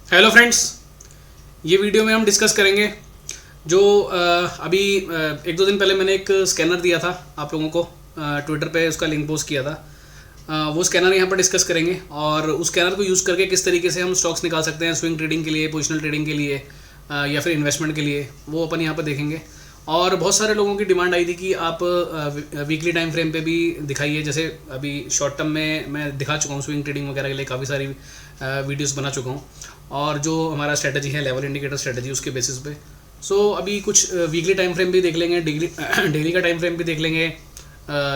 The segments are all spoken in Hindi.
हेलो फ्रेंड्स, ये वीडियो में हम डिस्कस करेंगे जो अभी एक दो दिन पहले मैंने एक स्कैनर दिया था आप लोगों को। ट्विटर पे उसका लिंक पोस्ट किया था। वो स्कैनर यहाँ पर डिस्कस करेंगे और उस स्कैनर को यूज़ करके किस तरीके से हम स्टॉक्स निकाल सकते हैं स्विंग ट्रेडिंग के लिए, पोजिशनल ट्रेडिंग के लिए या फिर इन्वेस्टमेंट के लिए, वो अपन यहाँ पर देखेंगे। और बहुत सारे लोगों की डिमांड आई थी कि आप वीकली टाइम फ्रेम पे भी दिखाइए। जैसे अभी शॉर्ट टर्म में मैं दिखा चुका हूँ, स्विंग ट्रेडिंग वगैरह के लिए काफ़ी सारी वीडियोस बना चुका हूँ। और जो हमारा स्ट्रेटजी है लेवल इंडिकेटर स्ट्रेटजी, उसके बेसिस पे अभी कुछ वीकली टाइम फ्रेम भी देख लेंगे, डेली का टाइम फ्रेम भी देख लेंगे,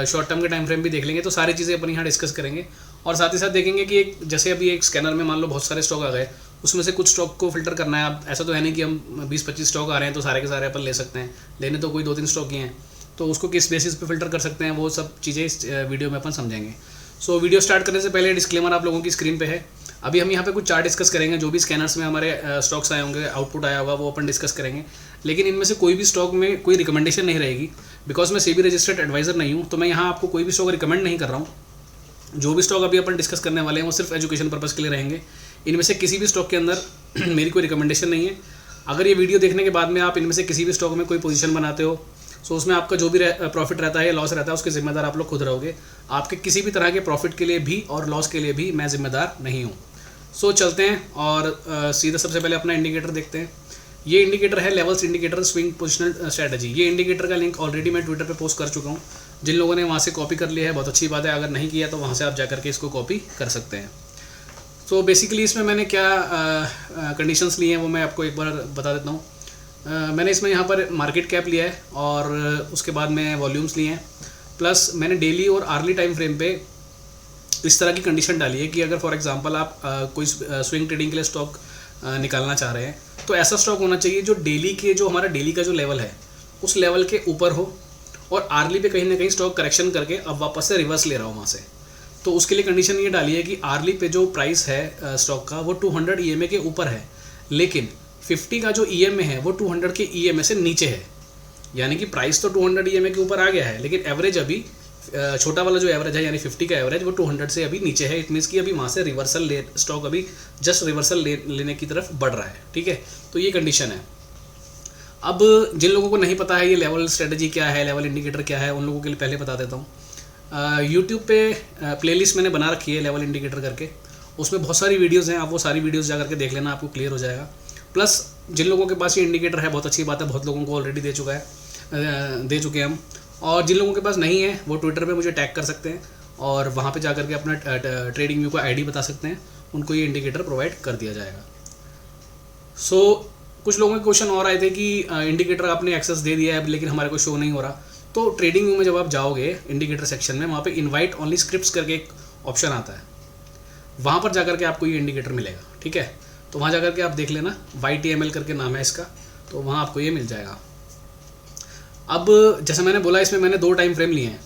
शॉर्ट टर्म के टाइम फ्रेम भी देख लेंगे। तो सारी चीज़ें अपन यहाँ डिस्कस करेंगे और साथ ही साथ देखेंगे कि एक जैसे अभी एक स्कैनर में मान लो बहुत सारे स्टॉक आ गए, उसमें से कुछ स्टॉक को फिल्टर करना है। अब ऐसा तो है नहीं कि हम 20-25 स्टॉक आ रहे हैं तो सारे के सारे अपन ले सकते हैं, लेने तो कोई 2-3 स्टॉक ही हैं, तो उसको किस बेसिस पे फिल्टर कर सकते हैं वो सब चीज़ें इस वीडियो में अपन समझेंगे। सो वीडियो स्टार्ट करने से पहले डिस्क्लेमर आप लोगों की स्क्रीन पे है। अभी हम यहाँ पे कुछ चार्ट डिस्कस करेंगे, जो भी स्कैनर्स में हमारे स्टॉक्स आए होंगे, आउटपुट आया होगा, वो अपन डिस्कस करेंगे। लेकिन इनमें से कोई भी स्टॉक में कोई रिकमेंडेशन नहीं रहेगी, बिकॉज मैं सेबी रजिस्टर्ड एडवाइजर नहीं हूँ, तो मैं यहाँ आपको कोई भी स्टॉक रिकमेंड नहीं कर रहा हूँ। जो भी स्टॉक अभी अपन डिस्कस करने वाले हैं वो सिर्फ एजुकेशन पर्पज़ के लिए रहेंगे। इनमें से किसी भी स्टॉक के अंदर मेरी कोई रिकमेंडेशन नहीं है। अगर ये वीडियो देखने के बाद में आप इनमें से किसी भी स्टॉक में कोई पोजीशन बनाते हो, सो उसमें आपका जो भी प्रॉफिट रहता है या लॉस रहता है उसके जिम्मेदार आप लोग खुद रहोगे। आपके किसी भी तरह के प्रॉफिट के लिए भी और लॉस के लिए भी मैं जिम्मेदार नहीं हूँ। सो चलते हैं और सीधा सबसे पहले अपना इंडिकेटर देखते हैं। ये इंडिकेटर है levels indicator swing positional strategy. ये इंडिकेटर का लिंक ऑलरेडी मैं ट्विटर पे पोस्ट कर चुका हूँ। जिन लोगों ने वहाँ से कॉपी कर लिया है बहुत अच्छी बात है, अगर नहीं किया तो वहाँ से आप जा करके इसको कॉपी कर सकते हैं। सो बेसिकली इसमें मैंने क्या कंडीशंस लिए हैं वो मैं आपको एक बार बता देता हूँ। मैंने इसमें यहाँ पर मार्केट कैप लिया है और उसके बाद में वॉल्यूम्स लिए हैं, प्लस मैंने डेली और आर्ली टाइम फ्रेम पे इस तरह की कंडीशन डाली है कि अगर फॉर एग्जांपल आप कोई स्विंग ट्रेडिंग के लिए स्टॉक निकालना चाह रहे हैं तो ऐसा स्टॉक होना चाहिए जो डेली के जो हमारा डेली का जो लेवल है उस लेवल के ऊपर हो, और आर्ली पे कहीं ना कहीं स्टॉक करेक्शन करके अब वापस से रिवर्स ले रहा हो वहाँ से। तो उसके लिए कंडीशन ये डाली है कि आर्ली पे जो प्राइस है स्टॉक का वो 200 EMA के ऊपर है, लेकिन 50 का जो EMA है वो 200 के EMA से नीचे है। यानी कि प्राइस तो 200 EMA के ऊपर आ गया है, लेकिन एवरेज अभी छोटा वाला जो एवरेज है यानी 50 का एवरेज वो 200 से अभी नीचे है। इट मीन्स कि अभी वहाँ से रिवर्सल स्टॉक अभी जस्ट रिवर्सल लेने की तरफ बढ़ रहा है। ठीक है, तो ये कंडीशन है। अब जिन लोगों को नहीं पता है ये लेवल स्ट्रेटजी क्या है, लेवल इंडिकेटर क्या है, उन लोगों के लिए पहले बता देता हूँ। यूट्यूब पे प्लेलिस्ट मैंने बना रखी है लेवल इंडिकेटर करके, उसमें बहुत सारी वीडियोज़ हैं, आप वो सारी वीडियोज़ जा करके देख लेना, आपको क्लियर हो जाएगा। प्लस जिन लोगों के पास ये इंडिकेटर है बहुत अच्छी बात है, बहुत लोगों को ऑलरेडी दे चुके हैं हम। और जिन लोगों के पास नहीं है वो ट्विटर पे मुझे टैग कर सकते हैं और वहाँ पे जा करके अपना ट्रेडिंग व्यू का आईडी बता सकते हैं, उनको ये इंडिकेटर प्रोवाइड कर दिया जाएगा। सो कुछ लोगों के क्वेश्चन और आए थे कि इंडिकेटर आपने एक्सेस दे दिया है लेकिन हमारे को शो नहीं हो रहा। तो ट्रेडिंग व्यू में जब आप जाओगे इंडिकेटर सेक्शन में, वहाँ पे इनवाइट ओनली स्क्रिप्ट्स करके एक ऑप्शन आता है, वहाँ पर जाकर के आपको ये इंडिकेटर मिलेगा। ठीक है, तो वहाँ जाकर के आप देख लेना, YTML करके नाम है इसका, तो वहाँ आपको ये मिल जाएगा। अब जैसे मैंने बोला इसमें मैंने 2 टाइम फ्रेम लिए हैं,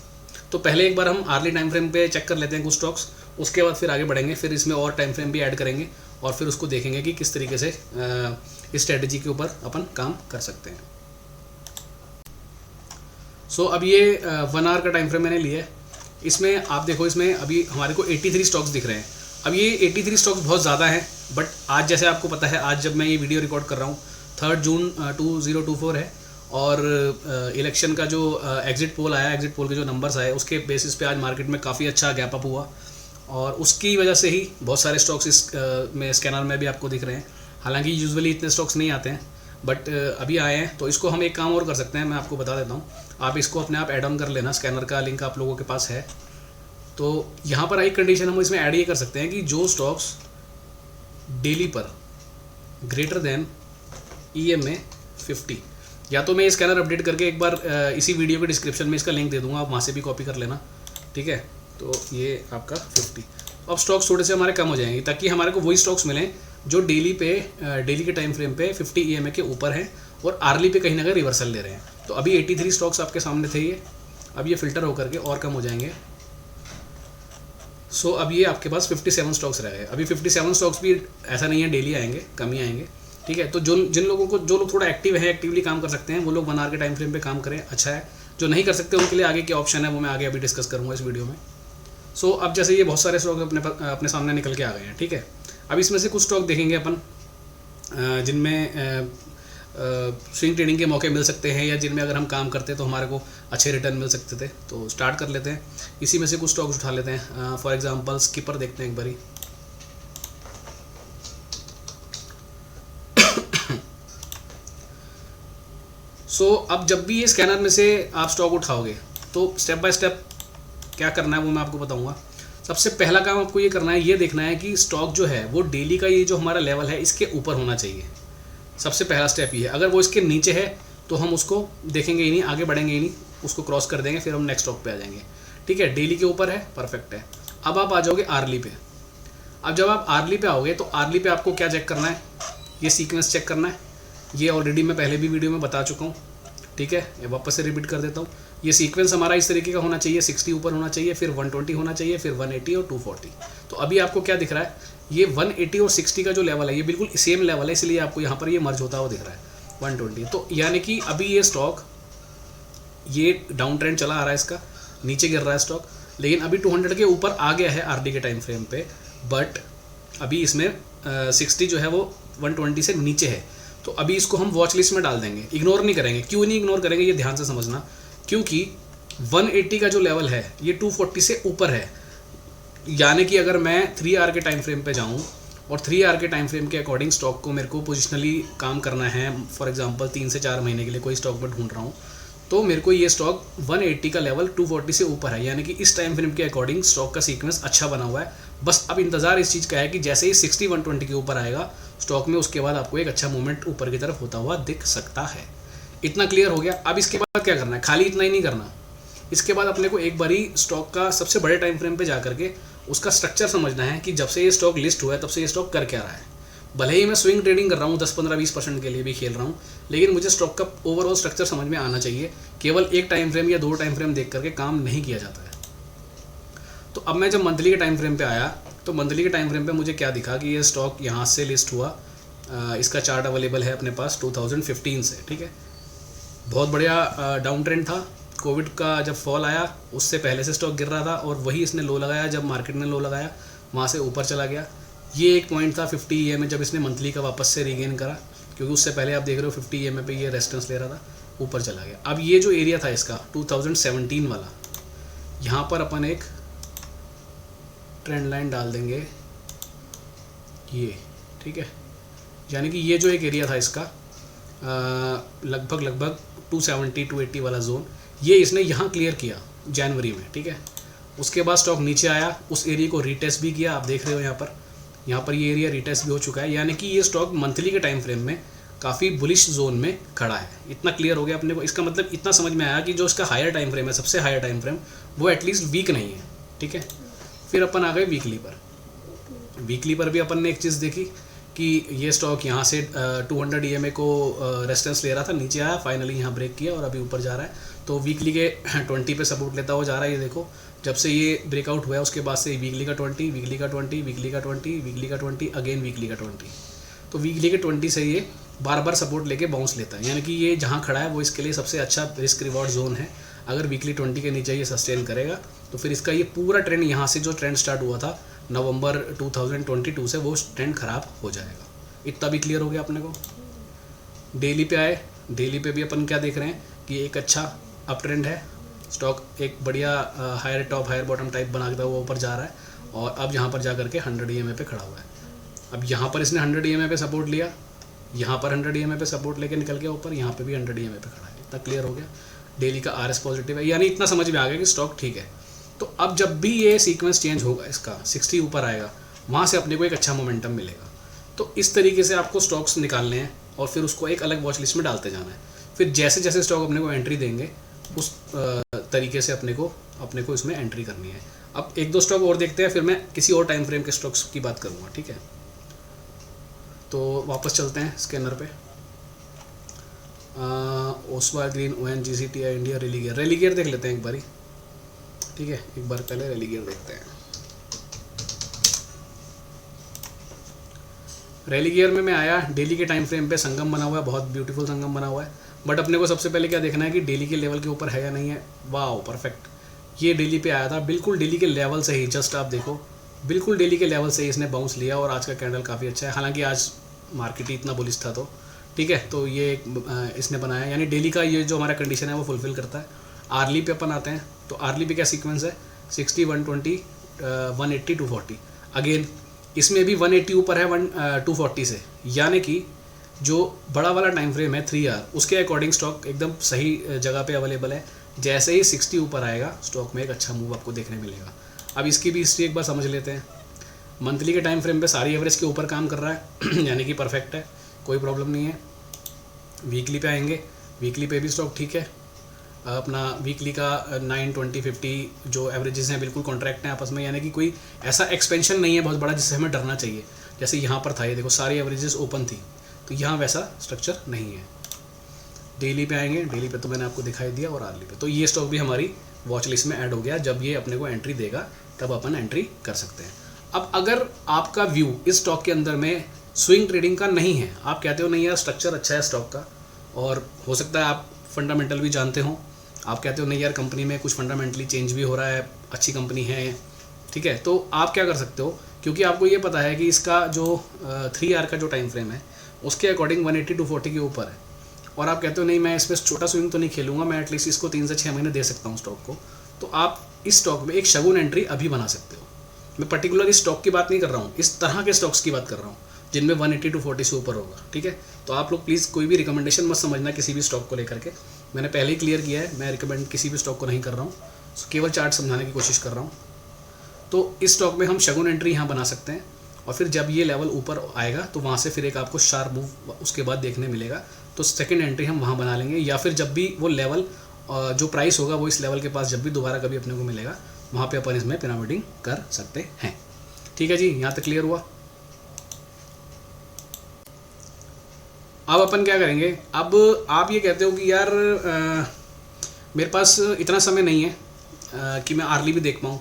तो पहले एक बार हम आर्ली टाइम फ्रेम पे चेक कर लेते हैं कुछ स्टॉक्स, उसके बाद फिर आगे बढ़ेंगे, फिर इसमें और टाइम फ्रेम भी ऐड करेंगे और फिर उसको देखेंगे कि किस तरीके से इस स्ट्रेटजी के ऊपर अपन काम कर सकते हैं। सो अब ये 1 आवर का टाइम फ्रेम मैंने लिया है। इसमें आप देखो, इसमें अभी हमारे को 83 स्टॉक्स दिख रहे हैं। अब ये 83 स्टॉक्स बहुत ज़्यादा हैं, बट आज जैसे आपको पता है आज जब मैं ये वीडियो रिकॉर्ड कर रहा हूँ 3 जून 2024 है, और इलेक्शन का जो एग्जिट पोल आया, एग्जिट पोल के जो नंबर्स आए उसके बेसिस पे आज मार्केट में काफ़ी अच्छा गैप अप हुआ, और उसकी वजह से ही बहुत सारे स्टॉक्स इस में स्कैनर में भी आपको दिख रहे हैं। हालांकि यूजुअली इतने स्टॉक्स नहीं आते हैं, बट अभी आए हैं। तो इसको हम एक काम और कर सकते हैं, मैं आपको बता देता हूँ, आप इसको अपने आप ऐड ऑन कर लेना, स्कैनर का लिंक आप लोगों के पास है। तो यहाँ पर एक कंडीशन हम इसमें ऐड ये कर सकते हैं कि जो स्टॉक्स डेली पर ग्रेटर देन EMA 50, या तो मैं ये स्कैनर अपडेट करके एक बार इसी वीडियो के डिस्क्रिप्शन में इसका लिंक दे दूंगा, आप वहाँ से भी कॉपी कर लेना। ठीक है, तो ये आपका 50। अब स्टॉक्स थोड़े से हमारे कम हो जाएंगे ताकि हमारे को वही स्टॉक्स मिलें जो डेली के टाइम फ्रेम पे 50 EMA के ऊपर हैं और आर्ली पे कहीं ना कहीं रिवर्सल ले रहे हैं। तो अभी 83 स्टॉक्स आपके सामने थे ये, अब ये फिल्टर होकर के और कम हो जाएंगे। सो अब ये आपके पास 57 स्टॉक्स रह गए। अभी 57 स्टॉक्स भी ऐसा नहीं है डेली आएंगे, कम ही आएंगे। ठीक है, तो जिन लोगों को, जो लोग थोड़ा एक्टिव है, एक्टिवली काम कर सकते हैं, वो लोग 1 आवर के टाइम फ्रेम पे काम करें, अच्छा है। जो नहीं कर सकते उनके लिए आगे क्या ऑप्शन है वो मैं आगे अभी डिस्कस करूँगा इस वीडियो में। अब जैसे ये बहुत सारे स्टॉक अपने सामने निकल के आ गए हैं। ठीक है, अब इसमें से कुछ स्टॉक देखेंगे अपन जिनमें स्विंग ट्रेडिंग के मौके मिल सकते हैं, या जिनमें अगर हम काम करते तो हमारे को अच्छे रिटर्न मिल सकते थे। तो स्टार्ट कर लेते हैं, इसी में से कुछ स्टॉक्स उठा लेते हैं। फॉर एग्जांपल स्किपर देखते हैं एक बारी। अब जब भी ये स्कैनर में से आप स्टॉक उठाओगे तो स्टेप बाय स्टेप क्या करना है वो मैं आपको बताऊंगा। सबसे पहला काम आपको ये करना है, ये देखना है कि स्टॉक जो है वो डेली का ये जो हमारा लेवल है इसके ऊपर होना चाहिए। सबसे पहला स्टेप ये है। अगर वो इसके नीचे है तो हम उसको देखेंगे ही नहीं, आगे बढ़ेंगे ही नहीं, उसको क्रॉस कर देंगे, फिर हम नेक्स्ट स्टॉक पे आ जाएंगे। ठीक है, डेली के ऊपर है, परफेक्ट है। अब आप आ जाओगे आर्ली पे। अब जब आप आर्ली पे आओगे तो आर्ली पे आपको क्या चेक करना है, ये सीक्वेंस चेक करना है। ये ऑलरेडी मैं पहले भी वीडियो में बता चुका हूँ। ठीक है, ये वापस से रिपीट कर देता हूँ। ये सीक्वेंस हमारा इस तरीके का होना चाहिए, 60 ऊपर होना चाहिए, फिर 120 होना चाहिए, फिर 180 और 240। तो अभी आपको क्या दिख रहा है, ये 180 और 60 का जो लेवल है ये बिल्कुल सेम लेवल है, इसलिए आपको यहाँ पर ये मर्ज होता हुआ दिख रहा है 120। तो यानी कि अभी ये स्टॉक ये डाउन ट्रेंड चला आ रहा है, इसका नीचे गिर रहा है स्टॉक, लेकिन अभी 200 के ऊपर आ गया है आरडी के टाइम फ्रेम पे, बट अभी इसमें 60 जो है वो 120 से नीचे है। तो अभी इसको हम वॉच लिस्ट में डाल देंगे, इग्नोर नहीं करेंगे। क्यों नहीं इग्नोर करेंगे ये ध्यान से समझना, क्योंकि 180 का जो लेवल है ये 240 से ऊपर है। यानी कि अगर मैं 3 आवर के टाइम फ्रेम पे जाऊं और 3 आवर के टाइम फ्रेम के अकॉर्डिंग स्टॉक को मेरे को पोजिशनली काम करना है, फॉर एग्जांपल 3 से 4 महीने के लिए कोई स्टॉक मैं ढूंढ रहा हूँ, तो मेरे को ये स्टॉक 180 का लेवल 240 से ऊपर है। यानी कि इस टाइम फ्रेम के अकॉर्डिंग स्टॉक का सीक्वेंस अच्छा बना हुआ है। बस अब इंतजार इस चीज़ का है कि जैसे ही 60 120 के ऊपर आएगा स्टॉक में, उसके बाद आपको एक अच्छा मूवमेंट ऊपर की तरफ होता हुआ दिख सकता है। इतना क्लियर हो गया। अब इसके बाद क्या करना है, खाली इतना ही नहीं करना, इसके बाद अपने को एक बारी स्टॉक का सबसे बड़े टाइम फ्रेम पे जा करके उसका स्ट्रक्चर समझना है कि जब से ये स्टॉक लिस्ट हुआ है तब से ये स्टॉक कर क्या रहा है। भले ही मैं स्विंग ट्रेडिंग कर रहा हूँ, 10-15-20% के लिए भी खेल रहा हूँ, लेकिन मुझे स्टॉक का ओवरऑल स्ट्रक्चर समझ में आना चाहिए। केवल एक टाइम फ्रेम या 2 टाइम फ्रेम देख करके काम नहीं किया जाता है। तो अब मैं जब मंथली के टाइम फ्रेम पे आया तो मंथली के टाइम फ्रेम पे मुझे क्या दिखा कि ये स्टॉक यहाँ से लिस्ट हुआ, इसका चार्ट अवेलेबल है अपने पास 2015 से। ठीक है, बहुत बढ़िया डाउन ट्रेंड था। कोविड का जब फॉल आया उससे पहले से स्टॉक गिर रहा था और वही इसने लो लगाया, जब मार्केट ने लो लगाया वहाँ से ऊपर चला गया। ये एक पॉइंट था 50 EMA जब इसने मंथली का वापस से रिगेन करा, क्योंकि उससे पहले आप देख रहे हो 50 EMA पे ये रेजिस्टेंस ले रहा था, ऊपर चला गया। अब ये जो एरिया था इसका 2017 वाला, यहाँ पर अपन एक ट्रेंड लाइन डाल देंगे ये। ठीक है, यानी कि ये जो एक एरिया था इसका लगभग 270-280 वाला जोन, ये इसने यहाँ क्लियर किया जनवरी में। ठीक है, उसके बाद स्टॉक नीचे आया, उस एरिया को रीटेस्ट भी किया। आप देख रहे हो यहाँ पर ये एरिया रीटेस्ट भी हो चुका है। यानी कि ये स्टॉक मंथली के टाइम फ्रेम में काफ़ी बुलिश जोन में खड़ा है। इतना क्लियर हो गया अपने को। इसका मतलब इतना समझ में आया कि जो इसका हायर टाइम फ्रेम है, सबसे हायर टाइम फ्रेम, वो एटलीस्ट वीक नहीं है। ठीक है, फिर अपन आ गए वीकली पर। वीकली पर भी अपन ने एक चीज़ देखी कि ये स्टॉक यहाँ से 200 EMA को रेजिस्टेंस ले रहा था, नीचे आया, फाइनली यहाँ ब्रेक किया और अभी ऊपर जा रहा है। तो वीकली के 20 पे सपोर्ट लेता हुआ जा रहा है। ये देखो, जब से ये ब्रेकआउट हुआ है उसके बाद से वीकली का 20, वीकली का 20, वीकली का 20, वीकली का 20, अगेन वीकली का 20। तो वीकली के 20 से ये बार बार सपोर्ट लेके बाउंस लेता है। यानी कि ये जहाँ खड़ा है वो इसके लिए सबसे अच्छा रिस्क रिवॉर्ड जोन है। अगर वीकली 20 के नीचे ये सस्टेन करेगा तो फिर इसका ये पूरा ट्रेंड, यहाँ से जो ट्रेंड स्टार्ट हुआ था नवंबर 2022 से, वो ट्रेंड ख़राब हो जाएगा। इतना भी क्लियर हो गया अपने को। डेली पे आए, डेली पे भी अपन क्या देख रहे हैं कि एक अच्छा अप ट्रेंड है, स्टॉक एक बढ़िया higher top higher bottom type बनाता हुआ ऊपर जा रहा है और अब यहाँ पर जा करके 100 EMA पे खड़ा हुआ है। अब यहाँ पर इसने 100 EMA पे सपोर्ट लिया, यहाँ पर 100 EMA पे सपोर्ट लेके निकल गया ऊपर, यहाँ पे भी 100 EMA पे खड़ा है। इतना क्लियर हो गया। डेली का RS पॉजिटिव है, यानी इतना समझ में आ गया कि स्टॉक ठीक है। तो अब जब भी ये सीक्वेंस चेंज होगा, इसका 60 ऊपर आएगा, वहाँ से अपने को एक अच्छा मोमेंटम मिलेगा। तो इस तरीके से आपको स्टॉक्स निकालने हैं और फिर उसको एक अलग वॉच लिस्ट में डालते जाना है। फिर जैसे जैसे स्टॉक अपने को एंट्री देंगे उस तरीके से अपने को इसमें एंट्री करनी है। अब 1-2 स्टॉक और देखते हैं, फिर मैं किसी और टाइम फ्रेम के स्टॉक्स की बात करूँगा। ठीक है, तो वापस चलते हैं स्कैनर पे। Oswal green, ONGC, TI India, Religare देख लेते हैं एक बारी। ठीक है, एक बार पहले रेलीगेयर देखते हैं। रेलीगेयर में मैं आया, डेली के टाइम फ्रेम पे संगम बना हुआ है, बहुत ब्यूटीफुल संगम बना हुआ है। बट अपने को सबसे पहले क्या देखना है कि डेली के लेवल के ऊपर है या नहीं है। वाह, परफेक्ट, ये डेली पे आया था, बिल्कुल डेली के लेवल से ही, जस्ट आप देखो, बिल्कुल डेली के लेवल से ही इसने बाउंस लिया और आज का कैंडल काफ़ी अच्छा है। हालांकि आज मार्केट ही इतना बुलिश था। तो ठीक है, तो ये इसने बनाया, यानी डेली का ये जो हमारा कंडीशन है वो फुलफिल करता है। आर्ली पे अपन आते हैं, तो आर्ली पे क्या सीक्वेंस है, 60, 120, 180, 240। अगेन इसमें भी 180 ऊपर है 240 से, यानी कि जो बड़ा वाला टाइम फ्रेम है 3 आवर, उसके अकॉर्डिंग स्टॉक एकदम सही जगह पे अवेलेबल है। जैसे ही 60 ऊपर आएगा स्टॉक में एक अच्छा मूव आपको देखने मिलेगा। अब इसकी भी हिस्ट्री एक बार समझ लेते हैं। मंथली के टाइम फ्रेम पे सारी एवरेज के ऊपर काम कर रहा है यानी कि परफेक्ट है, कोई प्रॉब्लम नहीं है। वीकली पे आएंगे, वीकली पे भी स्टॉक ठीक है। अपना वीकली का 9, 20, 50 जो एवरेजेस हैं बिल्कुल कॉन्ट्रैक्ट हैं आपस में, यानी कि कोई ऐसा एक्सपेंशन नहीं है बहुत बड़ा जिससे हमें डरना चाहिए। जैसे यहाँ पर था, ये देखो सारी एवरेजेस ओपन थी, तो यहाँ वैसा स्ट्रक्चर नहीं है। डेली पे आएंगे, डेली पे तो मैंने आपको दिखाई दिया, और आर्ली पे तो ये स्टॉक भी हमारी वॉच लिस्ट में ऐड हो गया। जब ये अपने को एंट्री देगा तब अपन एंट्री कर सकते हैं। अब अगर आपका व्यू इस स्टॉक के अंदर में स्विंग ट्रेडिंग का नहीं है, आप कहते हो नहीं यार स्ट्रक्चर अच्छा है स्टॉक का, और हो सकता है आप फंडामेंटल भी जानते हो, आप कहते हो नहीं यार कंपनी में कुछ फंडामेंटली चेंज भी हो रहा है, अच्छी कंपनी है, ठीक है, तो आप क्या कर सकते हो, क्योंकि आपको ये पता है कि इसका जो 3 आवर का जो टाइम फ्रेम है उसके अकॉर्डिंग 180 to 40 के ऊपर है, और आप कहते हो नहीं मैं इसमें छोटा स्विंग तो नहीं खेलूंगा, मैं एटलीस्ट इसको 3 से 6 महीने दे सकता हूँ स्टॉक को, तो आप इस स्टॉक में एक शगुन एंट्री अभी बना सकते हो। मैं पर्टिकुलर इस स्टॉक की बात नहीं कर रहा हूँ, इस तरह के स्टॉक्स की बात कर रहा हूँ जिनमें 180 to 40 से ऊपर होगा, ठीक है। तो आप लोग प्लीज़ कोई भी रिकमेंडेशन मत समझना किसी भी स्टॉक को लेकर के, मैंने पहले ही क्लियर किया है, मैं रिकमेंड किसी भी स्टॉक को नहीं कर रहा हूँ, केवल चार्ट समझाने की कोशिश कर रहा हूँ। तो इस स्टॉक में हम शगुन एंट्री यहाँ बना सकते हैं, और फिर जब ये लेवल ऊपर आएगा तो वहाँ से फिर एक आपको शार्प मूव उसके बाद देखने मिलेगा, तो सेकंड एंट्री हम वहाँ बना लेंगे, या फिर जब भी वो लेवल जो प्राइस होगा वो इस लेवल के पास जब भी दोबारा कभी अपने को मिलेगा वहाँ पे अपन इसमें पिरामिडिंग कर सकते हैं। ठीक है जी, यहाँ तक क्लियर हुआ। अब अपन क्या करेंगे, अब आप ये कहते हो कि यार मेरे पास इतना समय नहीं है कि मैं आर्ली भी देख पाऊँ,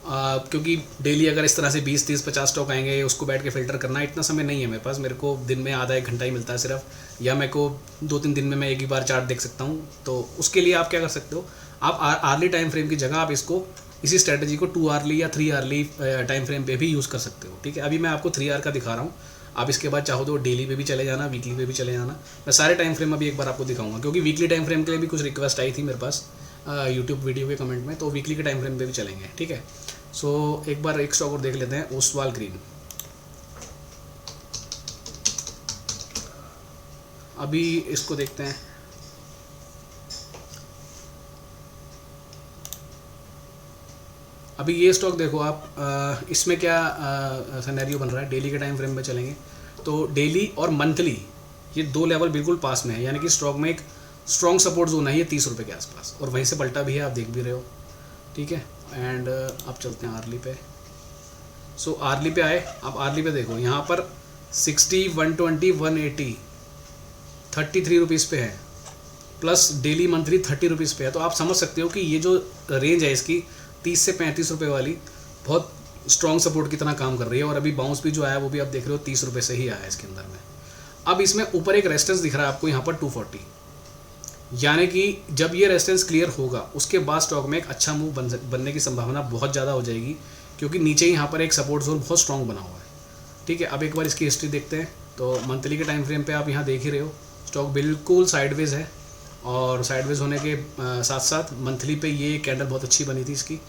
क्योंकि डेली अगर इस तरह से 20, 30, 50 स्टॉक आएंगे उसको बैठ के फ़िल्टर करना, इतना समय नहीं है मेरे पास, मेरे को दिन में आधा 1 घंटा ही मिलता है सिर्फ, या मेरे को 2-3 दिन में मैं एक ही बार चार्ट देख सकता हूँ। तो उसके लिए आप क्या कर सकते हो, आप आर्ली टाइम फ्रेम की जगह आप इसको इसी स्ट्रेटजी को 2 आर्ली या 3 आर्ली टाइम फ्रेम पे भी यूज़ कर सकते हो, ठीक है। अभी मैं आपको 3 आर का दिखा रहा हूँ, आप इसके बाद चाहो तो डेली पे भी चले जाना, वीकली पे भी चले जाना। मैं सारे टाइम फ्रेम अभी एक बार आपको दिखाऊंगा, क्योंकि वीकली टाइम फ्रेम के लिए भी कुछ रिक्वेस्ट आई थी मेरे पास यूट्यूब वीडियो के कमेंट में, तो वीकली के टाइम फ्रेम पे भी चलेंगे, ठीक है। सो एक बार एक स्टॉक और देख लेते हैं, ओस्टवाल ग्रीन। अभी इसको देखते हैं, अभी ये स्टॉक देखो आप, इसमें क्या सिनेरियो बन रहा है। डेली के टाइम फ्रेम में चलेंगे तो डेली और मंथली ये 2 लेवल बिल्कुल पास में है, यानी कि स्टॉक में एक स्ट्रॉन्ग सपोर्ट जोन है ये 30 रुपये के आसपास, और वहीं से पलटा भी है, आप देख भी रहे हो, ठीक है। एंड अब चलते हैं आर्ली पे। सो आर्ली पे आए, अब आर्ली पे देखो यहाँ पर 60, 120, 180, 33 रुपीज़ पे है, प्लस डेली मंथली 30 रुपीज़ पे है। तो आप समझ सकते हो कि ये जो रेंज है इसकी 30 से 35 रुपये वाली बहुत स्ट्रॉन्ग सपोर्ट की तरह काम कर रही है, और अभी बाउंस भी जो आया वो भी आप देख रहे हो 30 रुपये से ही आया इसके अंदर में। अब इसमें ऊपर एक रेजिस्टेंस दिख रहा है आपको यहाँ पर 240, यानी कि जब ये रेजिस्टेंस क्लियर होगा उसके बाद स्टॉक में एक अच्छा मूव बनने की संभावना बहुत ज़्यादा हो जाएगी, क्योंकि नीचे यहाँ पर एक सपोर्ट जोन बहुत स्ट्रॉन्ग बना हुआ है, ठीक है। अब एक बार इसकी हिस्ट्री देखते हैं, तो मंथली के टाइम फ्रेम पे आप यहाँ देख ही रहे हो स्टॉक बिल्कुल साइडवेज है, और साइडवेज होने के साथ साथ मंथली पे ये कैंडल बहुत अच्छी बनी थी इसकी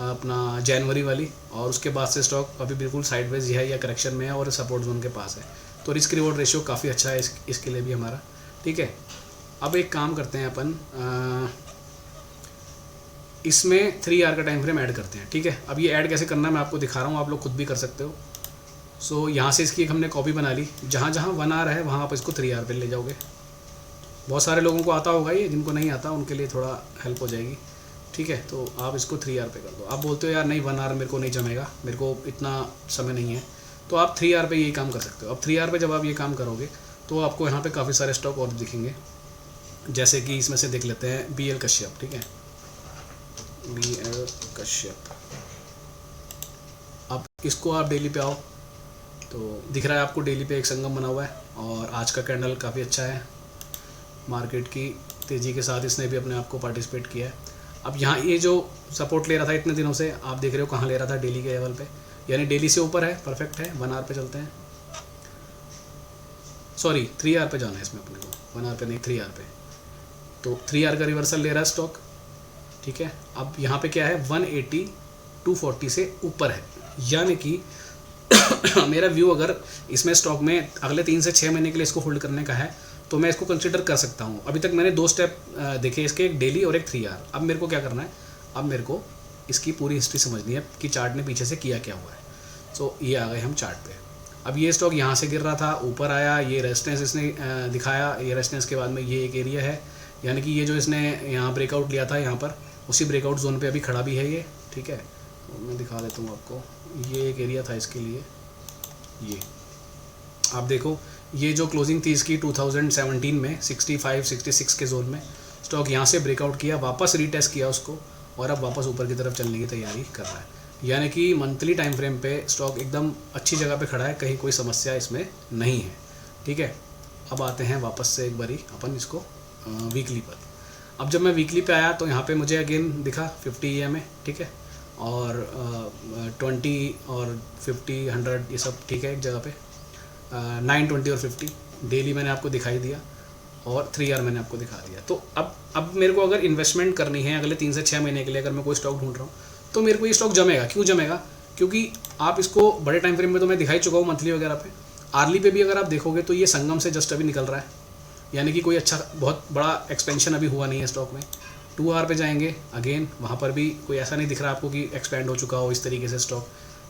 अपना जनवरी वाली, और उसके बाद से स्टॉक अभी बिल्कुल साइडवेज है या करेक्शन में है और सपोर्ट जोन के पास है। तो रिस्क रिवॉर्ड रेशियो काफ़ी अच्छा है इसके लिए भी हमारा, ठीक है। अब एक काम करते हैं अपन, इसमें 3 आवर का टाइम फ्रेम ऐड करते हैं, ठीक है। अब ये ऐड कैसे करना है मैं आपको दिखा रहा हूँ, आप लोग खुद भी कर सकते हो। सो यहाँ से इसकी एक हमने कॉपी बना ली, जहाँ जहाँ 1 आवर है वहाँ आप इसको 3 आवर पे ले जाओगे। बहुत सारे लोगों को आता होगा ये, जिनको नहीं आता उनके लिए थोड़ा हेल्प हो जाएगी, ठीक है। तो आप इसको 3 आवर पे कर दो। आप बोलते हो यार नहीं 1 आवर मेरे को नहीं जमेगा, मेरे को इतना समय नहीं है, तो आप 3 आवर पे यही काम कर सकते हो। अब 3 आवर पे जब आप ये काम करोगे तो आपको यहाँ पे काफ़ी सारे स्टॉक और दिखेंगे, जैसे कि इसमें से देख लेते हैं BL कश्यप, ठीक है, BL कश्यप। अब इसको आप डेली पे आओ तो दिख रहा है आपको डेली पे एक संगम बना हुआ है, और आज का कैंडल काफ़ी अच्छा है, मार्केट की तेज़ी के साथ इसने भी अपने आप को पार्टिसिपेट किया है। अब यहाँ ये जो सपोर्ट ले रहा था इतने दिनों से, आप देख रहे हो कहाँ ले रहा था, डेली के लेवल पे, यानी डेली से ऊपर है, परफेक्ट है। 1 आवर पे चलते हैं, सॉरी 3R पे जाना है इसमें अपने को, 1R पे नहीं 3R पे। तो 3R का रिवर्सल ले रहा है स्टॉक, ठीक है। अब यहाँ पे क्या है 180 240 से ऊपर है, यानी कि मेरा व्यू अगर इसमें स्टॉक में अगले 3 से 6 महीने के लिए इसको होल्ड करने का है तो मैं इसको कंसिडर कर सकता हूँ। अभी तक मैंने 2 स्टेप देखे इसके, एक डेली और एक 3R। अब मेरे को क्या करना है, अब मेरे को इसकी पूरी हिस्ट्री समझनी है कि चार्ट ने पीछे से किया क्या हुआ है। सो ये आ गए हम चार्ट पे। अब ये स्टॉक यहाँ से गिर रहा था, ऊपर आया, ये रेजिस्टेंस इसने दिखाया, ये रेजिस्टेंस के बाद में ये एक एरिया है, यानी कि ये जो इसने यहाँ ब्रेकआउट लिया था यहाँ पर, उसी ब्रेकआउट जोन पे अभी खड़ा भी है ये, ठीक है। तो मैं दिखा देता हूँ आपको, ये एक एरिया था इसके लिए। ये आप देखो, ये जो क्लोजिंग थी इसकी 2017 में 65-66 के जोन में, स्टॉक यहाँ से ब्रेकआउट किया, वापस रीटेस्ट किया उसको, और अब वापस ऊपर की तरफ चलने की तैयारी कर रहा है। यानी कि मंथली टाइम फ्रेम पे स्टॉक एकदम अच्छी जगह पे खड़ा है, कहीं कोई समस्या इसमें नहीं है, ठीक है। अब आते हैं वापस से एक बारी अपन इसको वीकली पर। अब जब मैं वीकली पे आया तो यहाँ पे मुझे अगेन दिखा 50 EMA, ठीक है, और 20 और 50 100 ये सब ठीक है एक जगह पे, 9 20 और 50 डेली मैंने आपको दिखाई दिया, और 3R मैंने आपको दिखा दिया। तो अब मेरे को अगर इन्वेस्टमेंट करनी है अगले 3 से 6 महीने के लिए, अगर मैं कोई स्टॉक ढूंढ रहा हूँ तो मेरे को ये स्टॉक जमेगा। क्यों जमेगा? क्योंकि आप इसको बड़े टाइम फ्रेम में तो मैं दिखाई चुका हूँ, मंथली वगैरह पे, आर्ली पे भी अगर आप देखोगे तो ये संगम से जस्ट अभी निकल रहा है, यानी कि कोई अच्छा बहुत बड़ा एक्सपेंशन अभी हुआ नहीं है स्टॉक में। 2R पे जाएंगे अगेन, वहाँ पर भी कोई ऐसा नहीं दिख रहा आपको कि एक्सपेंड हो चुका हो इस तरीके से स्टॉक,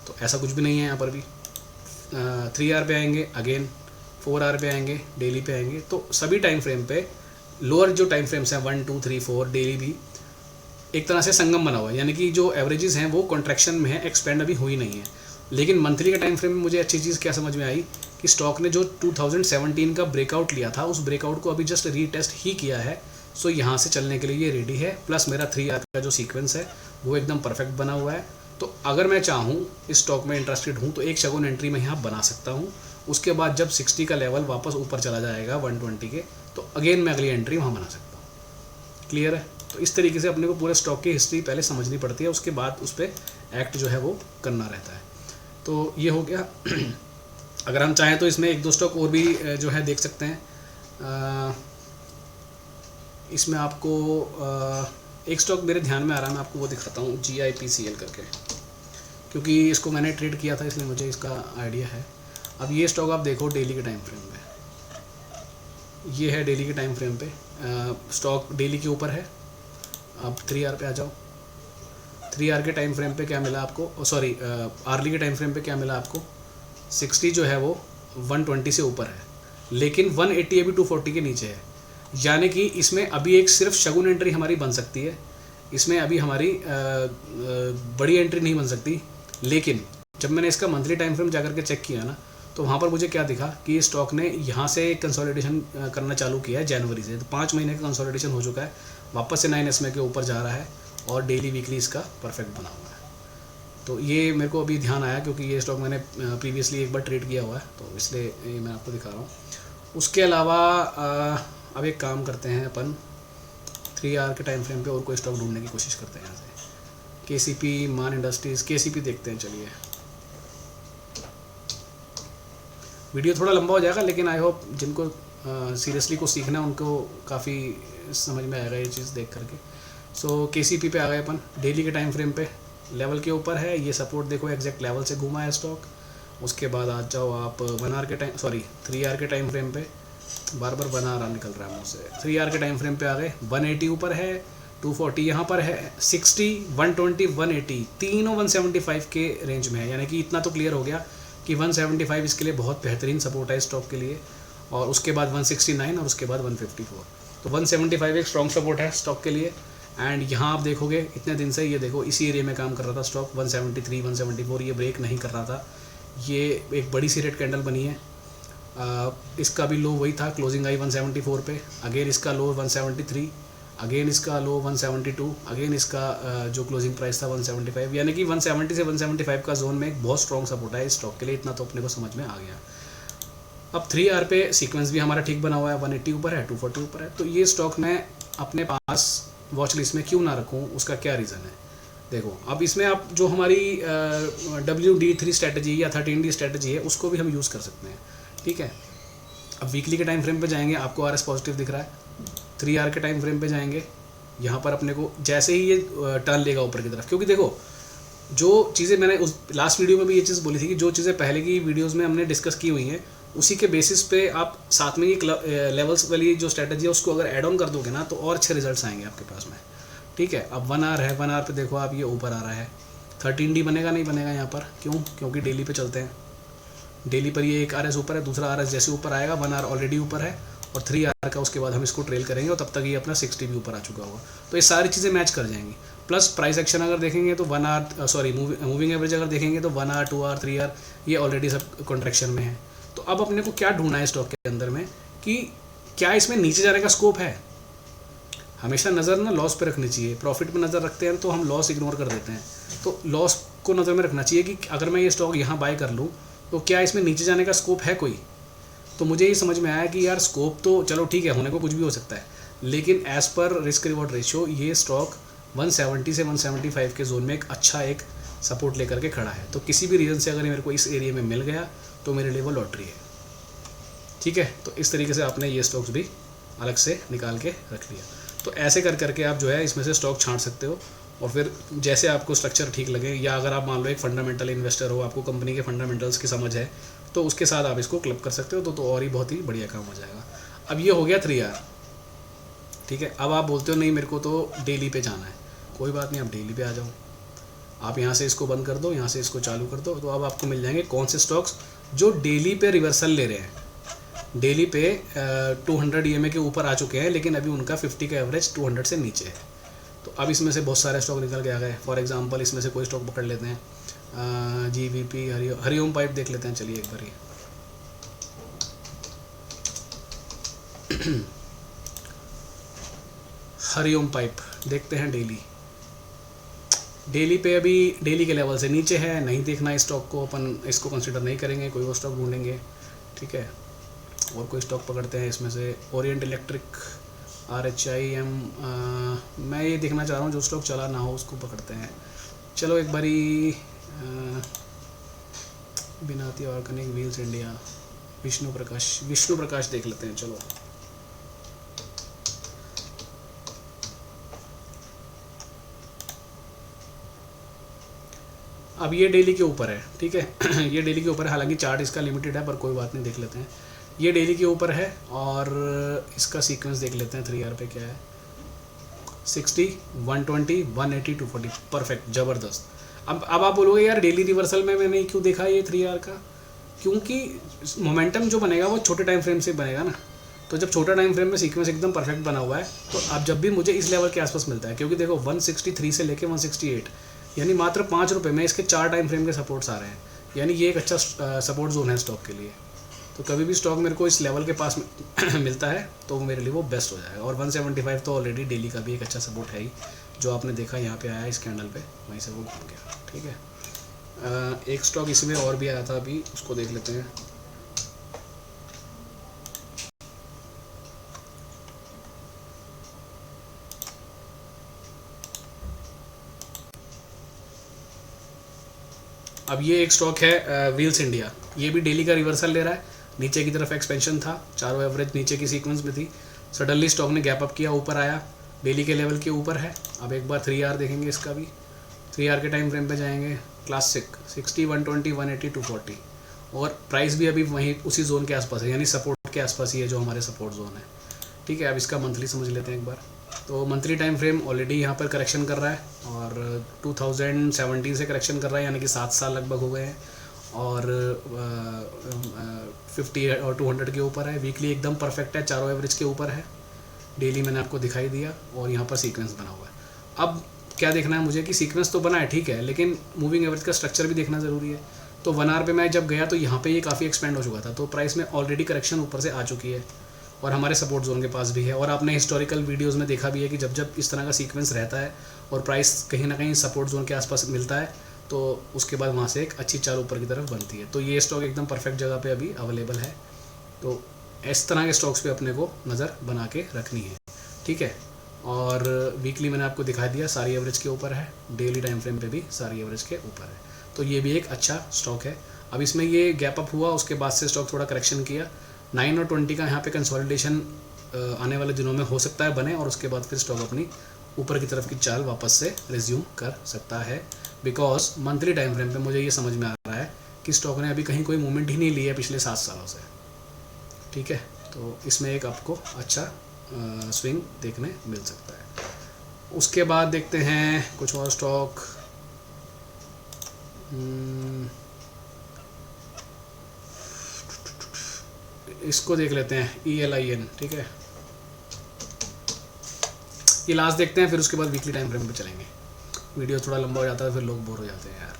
तो ऐसा कुछ भी नहीं है यहाँ पर भी। 3R पे आएंगे अगेन, 4R पे आएंगे, डेली पे आएंगे, तो सभी टाइम फ्रेम पे लोअर जो टाइम फ्रेम्स हैं 1 2 3 4 डेली भी एक तरह से संगम बना हुआ है, यानी कि जो एवरेजेस हैं वो कॉन्ट्रैक्शन में है, एक्सपेंड अभी हुई नहीं है। लेकिन मंथली के टाइम फ्रेम में मुझे अच्छी चीज़ क्या समझ में आई कि स्टॉक ने जो 2017 का ब्रेकआउट लिया था, उस ब्रेकआउट को अभी जस्ट रीटेस्ट ही किया है। सो यहाँ से चलने के लिए ये रेडी है, प्लस मेरा 3R का जो सीक्वेंस है वो एकदम परफेक्ट बना हुआ है। तो अगर मैं चाहूँ इस स्टॉक में इंटरेस्टेड हूँ तो एक शगुन एंट्री मैं यहाँ बना सकता हूँ। उसके बाद जब 60 का लेवल वापस ऊपर चला जाएगा 120 के, तो अगेन मैं अगली एंट्री वहाँ बना सकता हूँ। क्लियर है? तो इस तरीके से अपने को पूरे स्टॉक की हिस्ट्री पहले समझनी पड़ती है, उसके बाद उस पर एक्ट जो है वो करना रहता है। तो ये हो गया। अगर हम चाहें तो इसमें 1-2 स्टॉक और भी जो है देख सकते हैं। इसमें आपको एक स्टॉक मेरे ध्यान में आ रहा है, मैं आपको वो दिखाता हूँ, GIPCL करके, क्योंकि इसको मैंने ट्रेड किया था इसलिए मुझे इसका आइडिया है। अब ये स्टॉक आप देखो डेली के टाइम फ्रेम पे, ये है डेली के टाइम फ्रेम पे, स्टॉक डेली के ऊपर है। अब 3R पे आ जाओ, 3R के टाइम फ्रेम पे क्या मिला आपको, सॉरी आर्ली के टाइम फ्रेम पे क्या मिला आपको, 60 जो है वो 120 से ऊपर है, लेकिन 180 अभी 240 के नीचे है। यानी कि इसमें अभी एक सिर्फ शगुन एंट्री हमारी बन सकती है, इसमें अभी हमारी बड़ी एंट्री नहीं बन सकती। लेकिन जब मैंने इसका मंथली टाइम फ्रेम जाकर के चेक किया ना, तो वहाँ पर मुझे क्या दिखा कि स्टॉक ने यहाँ से कंसोलिडेशन करना चालू किया है जनवरी से, तो 5 महीने का कंसोलिडेशन हो चुका है, वापस से 9 SMA के ऊपर जा रहा है, और डेली वीकली इसका परफेक्ट बना हुआ है। तो ये मेरे को अभी ध्यान आया क्योंकि ये स्टॉक मैंने प्रीवियसली एक बार ट्रेड किया हुआ है, तो इसलिए ये मैं आपको दिखा रहा हूँ। उसके अलावा अब एक काम करते हैं अपन, 3R के टाइम फ्रेम पे और कोई स्टॉक ढूंढने की कोशिश करते हैं। यहाँ से KCP, मान इंडस्ट्रीज़, KCP देखते हैं। चलिए, वीडियो थोड़ा लंबा हो जाएगा, लेकिन आई होप जिनको सीरियसली को सीखना है उनको काफ़ी समझ में आएगा ये चीज़ देख करके। सो KCP पे आ गए अपन, डेली के टाइम फ्रेम पे लेवल के ऊपर है, ये सपोर्ट देखो एग्जैक्ट लेवल से घूमा है स्टॉक। उसके बाद आ जाओ आप 1R के टाइम, सॉरी 3R के टाइम फ्रेम पे, बार बार 1R निकल रहा है मुझसे, 3R के टाइम फ्रेम पे आ गए, 180 ऊपर है, 240 यहाँ पर है, 60 120 180 तीनों 175 के रेंज में है। यानी कि इतना तो क्लियर हो गया कि 175 इसके लिए बहुत बेहतरीन सपोर्ट है स्टॉक के लिए, और उसके बाद 169 और उसके बाद 154, तो 175 एक स्ट्रॉन्ग सपोर्ट है स्टॉक के लिए। एंड यहाँ आप देखोगे इतने दिन से ये देखो इसी एरिया में काम कर रहा था स्टॉक, 173 174 ये ब्रेक नहीं कर रहा था, ये एक बड़ी सी रेड कैंडल बनी है। इसका भी लो वही था, क्लोजिंग आई 174 पे, अगेन इसका लो 173, अगेन इसका लो 172, अगेन इसका जो क्लोजिंग प्राइस था 175, यानी कि 170 से 175 का जोन में एक बहुत स्ट्रॉन्ग सपोर्ट है इस स्टॉक के लिए, इतना तो अपने को समझ में आ गया। अब 3R पे सीक्वेंस भी हमारा ठीक बना हुआ है, 180 ऊपर है, 240 ऊपर है, तो ये स्टॉक मैं अपने पास वॉच लिस्ट में क्यों ना रखूँ, उसका क्या रीज़न है। देखो, अब इसमें आप जो हमारी WD3 स्ट्रेटजी या 13D स्ट्रेटजी है उसको भी हम यूज़ कर सकते हैं, ठीक है। अब वीकली के टाइम फ्रेम पे जाएंगे, आपको आर एस पॉजिटिव दिख रहा है। 3 आर के टाइम फ्रेम पे जाएंगे, यहाँ पर अपने को जैसे ही ये टर्न लेगा ऊपर की तरफ, क्योंकि देखो जो चीज़ें मैंने उस लास्ट वीडियो में भी ये चीज़ बोली थी कि जो चीज़ें पहले की वीडियोज़ में हमने डिस्कस की हुई हैं उसी के बेसिस पे आप साथ में ये लेवल्स वाली जो स्ट्रेटजी है उसको अगर ऐड ऑन कर दोगे ना तो और अच्छे रिजल्ट्स आएंगे आपके पास में। ठीक है, अब 1 आवर है, 1 आवर पे देखो आप ये ऊपर आ रहा है। 13D बनेगा नहीं बनेगा यहाँ पर, क्यों? क्योंकि डेली पे चलते हैं। डेली पर ये एक RS ऊपर है, दूसरा RS जैसे ऊपर आएगा 1 आवर ऑलरेडी ऊपर है और 3 आवर का उसके बाद हम इसको ट्रेल करेंगे और तब तक ये अपना 60 भी ऊपर आ चुका होगा। तो ये सारी चीज़ें मैच कर जाएंगी। प्लस प्राइस एक्शन अगर देखेंगे तो 1 आवर सॉरी मूविंग एवरेज अगर देखेंगे तो 1 आवर 2 आवर 3 आवर ये ऑलरेडी सब कॉन्ट्रैक्शन में है। तो अब अपने को क्या ढूंढना है स्टॉक के अंदर में कि क्या इसमें नीचे जाने का स्कोप है। हमेशा नज़र ना लॉस पे रखनी चाहिए। प्रॉफिट पे नज़र रखते हैं तो हम लॉस इग्नोर कर देते हैं, तो लॉस को नज़र में रखना चाहिए कि अगर मैं ये स्टॉक यहाँ बाय कर लूँ तो क्या इसमें नीचे जाने का स्कोप है कोई। तो मुझे ये समझ में आया कि यार स्कोप तो चलो ठीक है, होने को कुछ भी हो सकता है, लेकिन as per risk reward ratio ये स्टॉक 170 से 175 के जोन में एक अच्छा एक सपोर्ट लेकर के खड़ा है। तो किसी भी रीज़न से अगर मेरे को इस एरिया में मिल गया तो मेरे लिए वो लॉटरी है। ठीक है, तो इस तरीके से आपने ये स्टॉक्स भी अलग से निकाल के रख लिया। तो ऐसे कर करके आप जो है इसमें से स्टॉक छांट सकते हो और फिर जैसे आपको स्ट्रक्चर ठीक लगे, या अगर आप मान लो एक फंडामेंटल इन्वेस्टर हो, आपको कंपनी के फंडामेंटल्स की समझ है, तो उसके साथ आप इसको क्लब कर सकते हो। तो और ही बहुत ही बढ़िया काम हो जाएगा। अब ये हो गया 3 आवर। ठीक है, अब आप बोलते हो नहीं मेरे को तो डेली पे जाना है, कोई बात नहीं, आप डेली पे आ जाओ। आप यहाँ से इसको बंद कर दो, यहाँ से इसको चालू कर दो, तो अब आपको मिल जाएंगे कौन से स्टॉक्स जो डेली पे रिवर्सल ले रहे हैं। डेली पे 200 EMA के ऊपर आ चुके हैं, लेकिन अभी उनका 50 का एवरेज 200 से नीचे है। तो अब इसमें से बहुत सारे स्टॉक निकल के आ गए। फॉर एग्जांपल इसमें से कोई स्टॉक पकड़ लेते हैं, GVP हरिओम पाइप देख लेते हैं। चलिए एक बार हरिओम पाइप देखते हैं। डेली पे अभी डेली के लेवल से नीचे है, नहीं देखना इस स्टॉक को, अपन इसको कंसिडर नहीं करेंगे, कोई और स्टॉक ढूंढेंगे। ठीक है, और कोई स्टॉक पकड़ते हैं इसमें से। ओरिएंट इलेक्ट्रिक, RHIM, मैं ये देखना चाह रहा हूँ जो स्टॉक चला ना हो उसको पकड़ते हैं। चलो एक बारी बिनाती ऑर्गेनिक, व्हील्स इंडिया, विष्णु प्रकाश देख लेते हैं। चलो अब ये डेली के ऊपर है। ठीक है ये डेली के ऊपर है, हालांकि चार्ट इसका लिमिटेड है पर कोई बात नहीं, देख लेते हैं। ये डेली के ऊपर है और इसका सीक्वेंस देख लेते हैं। 3 आवर पे क्या है, 60, 120, 180, 240, परफेक्ट, ज़बरदस्त। अब आप बोलोगे यार डेली रिवर्सल में मैंने क्यों देखा ये 3 आवर का, क्योंकि मोमेंटम जो बनेगा वो छोटे टाइम फ्रेम से बनेगा ना। तो जब छोटा टाइम फ्रेम में सीक्वेंस एकदम परफेक्ट बना हुआ है तो अब जब भी मुझे इस लेवल के आसपास मिलता है, क्योंकि देखो 163 से लेके 168 यानी मात्र 5 रुपये में इसके 4 टाइम फ्रेम के सपोर्ट्स आ रहे हैं, यानी ये एक अच्छा सपोर्ट जोन है स्टॉक के लिए। तो कभी भी स्टॉक मेरे को इस लेवल के पास में मिलता है तो मेरे लिए वो बेस्ट हो जाएगा। और 175 तो ऑलरेडी डेली का भी एक अच्छा सपोर्ट है ही, जो आपने देखा यहाँ पे आया इस कैंडल पे, वहीं से वो घूम गया। ठीक है, एक स्टॉक इसमें और भी आया था, अभी उसको देख लेते हैं। अब ये एक स्टॉक है व्हील्स इंडिया, ये भी डेली का रिवर्सल ले रहा है। नीचे की तरफ एक्सपेंशन था, चारों एवरेज नीचे की सीक्वेंस में थी, सडनली स्टॉक ने गैप अप किया, ऊपर आया, डेली के लेवल के ऊपर है। अब एक बार 3 आवर देखेंगे इसका भी। 3 आवर के टाइम फ्रेम पे जाएंगे, क्लासिक 60, 120, 180, 240 और प्राइस भी अभी वहीं उसी जोन के आसपास है, यानी सपोर्ट के आसपास ही है जो हमारे सपोर्ट जोन है। ठीक है, अब इसका मंथली समझ लेते हैं एक बार। तो मंथली टाइम फ्रेम ऑलरेडी यहाँ पर करेक्शन कर रहा है और 2017 से करेक्शन कर रहा है, यानी कि 7 साल लगभग हो गए हैं और 50 और 200 के ऊपर है। वीकली एकदम परफेक्ट है, चारों एवरेज के ऊपर है। डेली मैंने आपको दिखाई दिया और यहाँ पर सीक्वेंस बना हुआ है। अब क्या देखना है मुझे कि सीक्वेंस तो बना है ठीक है, लेकिन मूविंग एवरेज का स्ट्रक्चर भी देखना ज़रूरी है। तो 1 आवर पे मैं जब गया तो यहाँ पे ये काफ़ी एक्सपेंड हो चुका था, तो प्राइस में ऑलरेडी करेक्शन ऊपर से आ चुकी है और हमारे सपोर्ट जोन के पास भी है। और आपने हिस्टोरिकल वीडियोस में देखा भी है कि जब जब इस तरह का सीक्वेंस रहता है और प्राइस कहीं ना कहीं सपोर्ट जोन के आसपास मिलता है तो उसके बाद वहाँ से एक अच्छी चाल ऊपर की तरफ बनती है। तो ये स्टॉक एकदम परफेक्ट जगह पे अभी अवेलेबल है। तो इस तरह के स्टॉक्स पे अपने को नज़र बना के रखनी है। ठीक है, और वीकली मैंने आपको दिखा दिया, सारी एवरेज के ऊपर है, डेली टाइम फ्रेम पे भी सारी एवरेज के ऊपर है। तो ये भी एक अच्छा स्टॉक है। अब इसमें ये गैप अप हुआ, उसके बाद से स्टॉक थोड़ा करेक्शन किया, 9 और 20 का यहाँ पे कंसोलिडेशन आने वाले दिनों में हो सकता है बने, और उसके बाद फिर स्टॉक अपनी ऊपर की तरफ की चाल वापस से रिज्यूम कर सकता है। बिकॉज मंथली टाइम फ्रेम पे मुझे ये समझ में आ रहा है कि स्टॉक ने अभी कहीं कोई मूवमेंट ही नहीं ली है पिछले 7 सालों से। ठीक है, तो इसमें एक आपको अच्छा स्विंग देखने मिल सकता है। उसके बाद देखते हैं कुछ और स्टॉक। इसको देख लेते हैं, ELIN। ठीक है, ये लास्ट देखते हैं, फिर उसके बाद वीकली टाइम फ्रेम पे चलेंगे। वीडियो थोड़ा लंबा हो जाता है, फिर लोग बोर हो जाते हैं यार।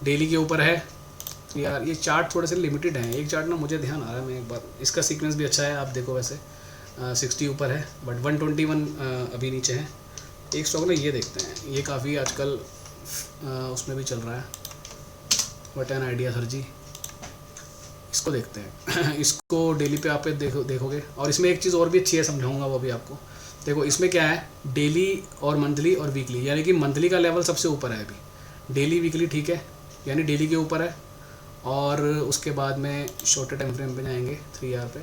डेली के ऊपर है तो यार ये चार्ट थोड़े से लिमिटेड हैं। एक चार्ट ना मुझे ध्यान आ रहा है, मैं एक बार, इसका सीक्वेंस भी अच्छा है, आप देखो वैसे 60 ऊपर है बट 121 अभी नीचे है। एक स्टॉक ना ये देखते हैं, ये काफ़ी आजकल उसमें भी चल रहा है, व्हाट एन आइडिया सर जी। इसको देखते हैं इसको डेली पे आप देखोगे, और इसमें एक चीज़ और भी अच्छी है, समझाऊंगा वो भी आपको। देखो इसमें क्या है, डेली और मंथली और वीकली, यानी कि मंथली का लेवल सबसे ऊपर है अभी, डेली वीकली ठीक है, यानी डेली के ऊपर है, और उसके बाद में शॉर्टर टाइम फ्रेम पे जाएंगे 3 आवर पे